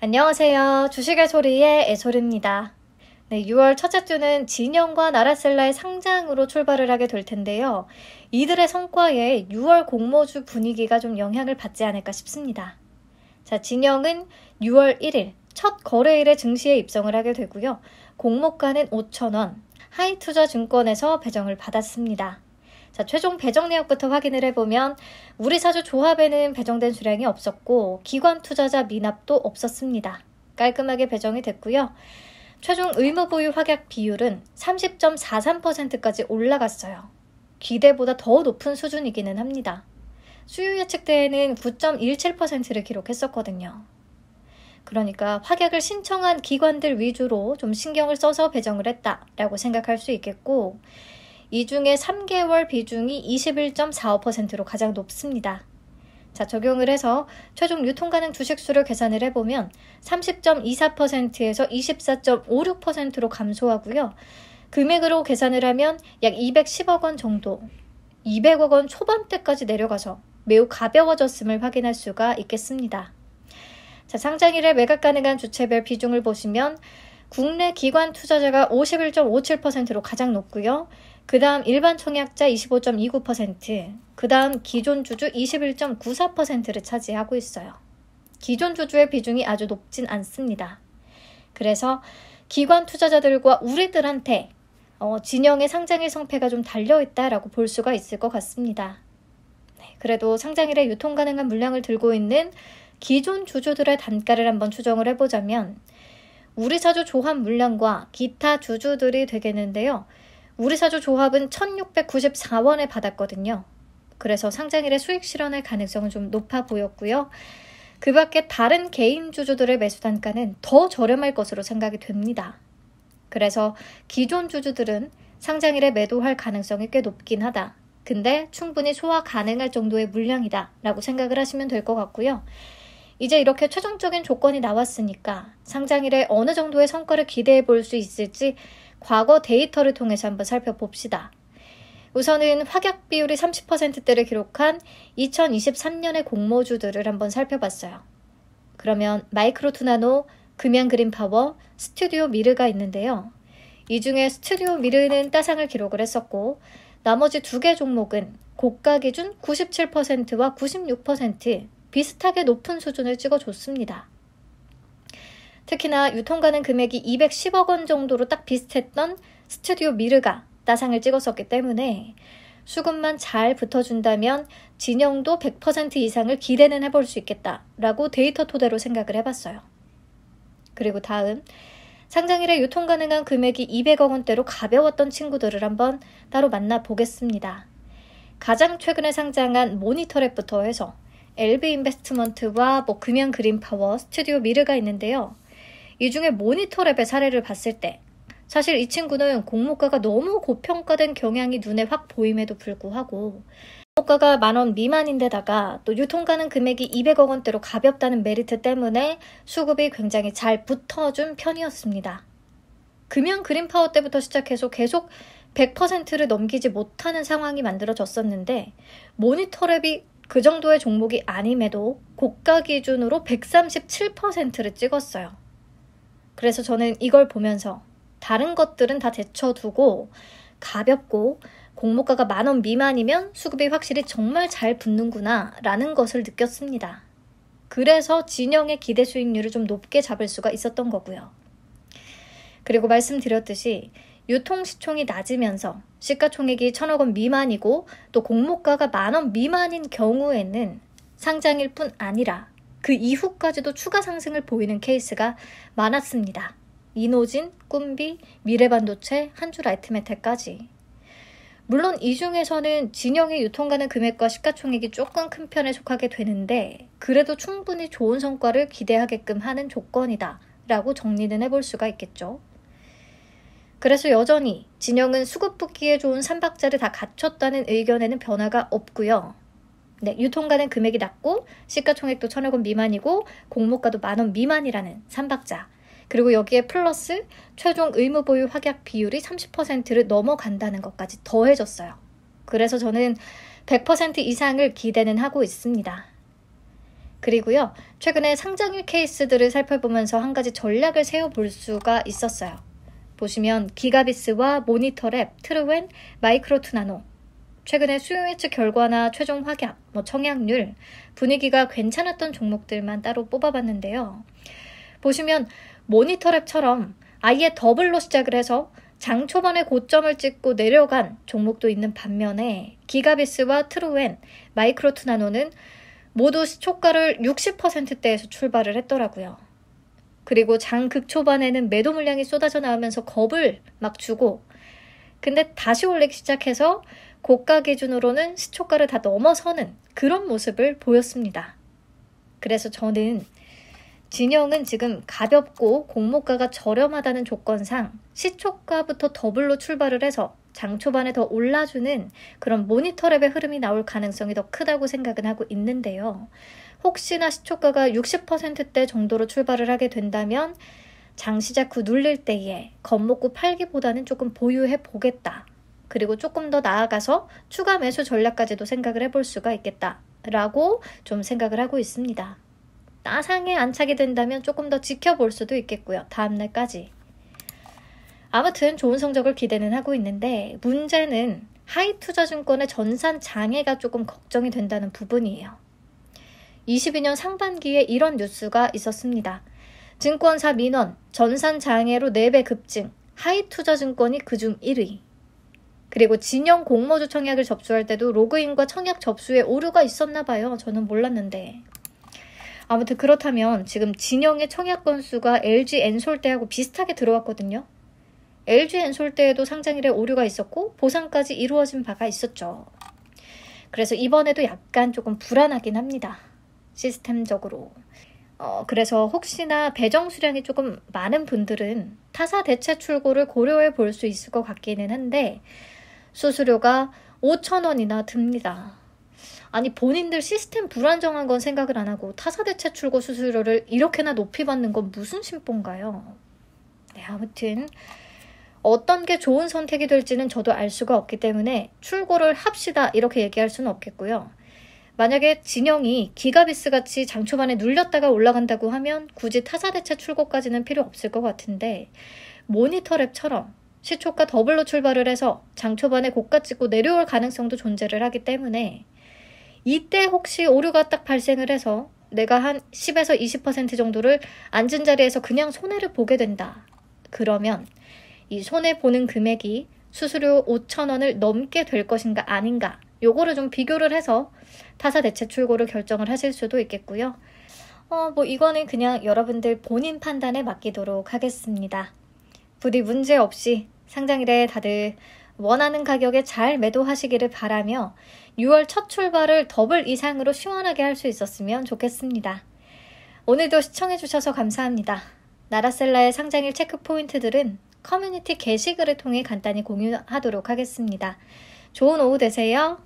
안녕하세요. 주식의 소리의 애소리입니다. 네, 6월 첫째 주는 진영과 나라셀라의 상장으로 출발을 하게 될 텐데요. 이들의 성과에 6월 공모주 분위기가 좀 영향을 받지 않을까 싶습니다. 자, 진영은 6월 1일 첫 거래일에 증시에 입성을 하게 되고요. 공모가는 5,000원, 하이투자증권에서 배정을 받았습니다. 자, 최종 배정 내역부터 확인을 해보면 우리사주 조합에는 배정된 수량이 없었고 기관 투자자 미납도 없었습니다. 깔끔하게 배정이 됐고요. 최종 의무보유 확약 비율은 30.43%까지 올라갔어요. 기대보다 더 높은 수준이기는 합니다. 수요 예측 때에는 9.17%를 기록했었거든요. 그러니까 확약을 신청한 기관들 위주로 좀 신경을 써서 배정을 했다라고 생각할 수 있겠고, 이 중에 3개월 비중이 21.45%로 가장 높습니다. 자, 적용을 해서 최종 유통가능 주식수를 계산을 해보면 30.24%에서 24.56%로 감소하고요. 금액으로 계산을 하면 약 210억 원 정도, 200억 원 초반대까지 내려가서 매우 가벼워졌음을 확인할 수가 있겠습니다. 자, 상장일에 매각 가능한 주체별 비중을 보시면 국내 기관 투자자가 51.57%로 가장 높고요. 그 다음 일반 청약자 25.29%, 그 다음 기존 주주 21.94%를 차지하고 있어요. 기존 주주의 비중이 아주 높진 않습니다. 그래서 기관 투자자들과 우리들한테 진영의 상장일 성패가 좀 달려있다라고 볼 수가 있을 것 같습니다. 네, 그래도 상장일에 유통 가능한 물량을 들고 있는 기존 주주들의 단가를 한번 추정을 해보자면 우리사주 조합 물량과 기타 주주들이 되겠는데요. 우리사주 조합은 1694원에 받았거든요. 그래서 상장일에 수익 실현할 가능성은 좀 높아 보였고요. 그 밖에 다른 개인 주주들의 매수 단가는 더 저렴할 것으로 생각이 됩니다. 그래서 기존 주주들은 상장일에 매도할 가능성이 꽤 높긴 하다. 근데 충분히 소화 가능할 정도의 물량이다 라고 생각을 하시면 될 것 같고요. 이제 이렇게 최종적인 조건이 나왔으니까 상장일에 어느 정도의 성과를 기대해 볼 수 있을지 과거 데이터를 통해서 한번 살펴봅시다. 우선은 확약 비율이 30%대를 기록한 2023년의 공모주들을 한번 살펴봤어요. 그러면 마이크로투나노, 금양그린파워, 스튜디오 미르가 있는데요. 이 중에 스튜디오 미르는 따상을 기록을 했었고 나머지 두 개 종목은 고가 기준 97%와 96% 비슷하게 높은 수준을 찍어줬습니다. 특히나 유통가능 금액이 210억 원 정도로 딱 비슷했던 스튜디오 미르가 따상을 찍었었기 때문에 수급만 잘 붙어준다면 진영도 100% 이상을 기대는 해볼 수 있겠다라고 데이터 토대로 생각을 해봤어요. 그리고 다음 상장일에 유통가능한 금액이 200억 원대로 가벼웠던 친구들을 한번 따로 만나보겠습니다. 가장 최근에 상장한 모니터랩부터 해서 LB인베스트먼트와 금양그린파워, 스튜디오 미르가 있는데요. 이 중에 모니터랩의 사례를 봤을 때 사실 이 친구는 공모가가 너무 고평가된 경향이 눈에 확 보임에도 불구하고 공모가가 10,000원 미만인데다가 또 유통가능 금액이 200억 원대로 가볍다는 메리트 때문에 수급이 굉장히 잘 붙어준 편이었습니다. 금양그린파워 때부터 시작해서 계속 100%를 넘기지 못하는 상황이 만들어졌었는데 모니터랩이 그 정도의 종목이 아님에도 고가 기준으로 137%를 찍었어요. 그래서 저는 이걸 보면서 다른 것들은 다 제쳐두고 가볍고 공모가가 10,000원 미만이면 수급이 확실히 정말 잘 붙는구나 라는 것을 느꼈습니다. 그래서 진영의 기대 수익률을 좀 높게 잡을 수가 있었던 거고요. 그리고 말씀드렸듯이 유통시총이 낮으면서 시가총액이 1,000억 원 미만이고 또 공모가가 10,000원 미만인 경우에는 상장일 뿐 아니라 그 이후까지도 추가 상승을 보이는 케이스가 많았습니다. 이노진, 꿈비, 미래반도체, 한주라이트메탈까지. 물론 이 중에서는 진영의 유통가능 금액과 시가총액이 조금 큰 편에 속하게 되는데 그래도 충분히 좋은 성과를 기대하게끔 하는 조건이다 라고 정리는 해볼 수가 있겠죠. 그래서 여전히 진영은 수급 붙기에 좋은 3박자를 다 갖췄다는 의견에는 변화가 없고요. 네, 유통가능 금액이 낮고 시가총액도 1,000억 원 미만이고 공모가도 10,000원 미만이라는 3박자. 그리고 여기에 플러스 최종 의무보유 확약 비율이 30%를 넘어간다는 것까지 더해졌어요. 그래서 저는 100% 이상을 기대는 하고 있습니다. 그리고요, 최근에 상장일 케이스들을 살펴보면서 한 가지 전략을 세워볼 수가 있었어요. 보시면 기가비스와 모니터랩, 트루웬, 마이크로투나노, 최근에 수요 예측 결과나 최종 확약, 청약률, 분위기가 괜찮았던 종목들만 따로 뽑아봤는데요. 보시면 모니터랩처럼 아예 더블로 시작을 해서 장 초반에 고점을 찍고 내려간 종목도 있는 반면에 기가비스와 트루웬, 마이크로투나노는 모두 시초가를 60%대에서 출발을 했더라고요. 그리고 장 극초반에는 매도 물량이 쏟아져 나오면서 겁을 막 주고, 근데 다시 올리기 시작해서 고가 기준으로는 시초가를 다 넘어서는 그런 모습을 보였습니다. 그래서 저는 진영은 지금 가볍고 공모가가 저렴하다는 조건상 시초가부터 더블로 출발을 해서 장 초반에 더 올라주는 그런 모니터랩의 흐름이 나올 가능성이 더 크다고 생각은 하고 있는데요. 혹시나 시초가가 60%대 정도로 출발을 하게 된다면 장 시작 후 눌릴 때에 겁먹고 팔기보다는 조금 보유해 보겠다. 그리고 조금 더 나아가서 추가 매수 전략까지도 생각을 해볼 수가 있겠다라고 좀 생각을 하고 있습니다. 따상에 안착이 된다면 조금 더 지켜볼 수도 있겠고요. 다음날까지. 아무튼 좋은 성적을 기대는 하고 있는데 문제는 하이투자증권의 전산 장애가 조금 걱정이 된다는 부분이에요. 22년 상반기에 이런 뉴스가 있었습니다. 증권사 민원, 전산 장애로 4배 급증, 하이투자증권이 그중 1위. 그리고 진영 공모주 청약을 접수할 때도 로그인과 청약 접수에 오류가 있었나 봐요. 저는 몰랐는데. 아무튼 그렇다면 지금 진영의 청약 건수가 LG 엔솔때하고 비슷하게 들어왔거든요. LG 엔솔때에도 상장일에 오류가 있었고 보상까지 이루어진 바가 있었죠. 그래서 이번에도 약간 조금 불안하긴 합니다. 시스템적으로. 그래서 혹시나 배정 수량이 조금 많은 분들은 타사 대체 출고를 고려해 볼 수 있을 것 같기는 한데 수수료가 5,000원이나 듭니다. 아니 본인들 시스템 불안정한 건 생각을 안 하고 타사 대체 출고 수수료를 이렇게나 높이 받는 건 무슨 심보인가요? 네, 아무튼 어떤 게 좋은 선택이 될지는 저도 알 수가 없기 때문에 출고를 합시다 이렇게 얘기할 수는 없겠고요. 만약에 진영이 기가비스 같이 장 초반에 눌렸다가 올라간다고 하면 굳이 타사 대체 출고까지는 필요 없을 것 같은데 모니터랩처럼 시초가 더블로 출발을 해서 장 초반에 고가 찍고 내려올 가능성도 존재를 하기 때문에 이때 혹시 오류가 딱 발생을 해서 내가 한 10에서 20% 정도를 앉은 자리에서 그냥 손해를 보게 된다. 그러면 이 손해보는 금액이 수수료 5,000원을 넘게 될 것인가 아닌가 요거를 좀 비교를 해서 타사 대체 출고를 결정을 하실 수도 있겠고요. 이거는 그냥 여러분들 본인 판단에 맡기도록 하겠습니다. 부디 문제 없이 상장일에 다들 원하는 가격에 잘 매도하시기를 바라며 6월 첫 출발을 더블 이상으로 시원하게 할 수 있었으면 좋겠습니다. 오늘도 시청해주셔서 감사합니다. 나라셀라의 상장일 체크 포인트들은 커뮤니티 게시글을 통해 간단히 공유하도록 하겠습니다. 좋은 오후 되세요.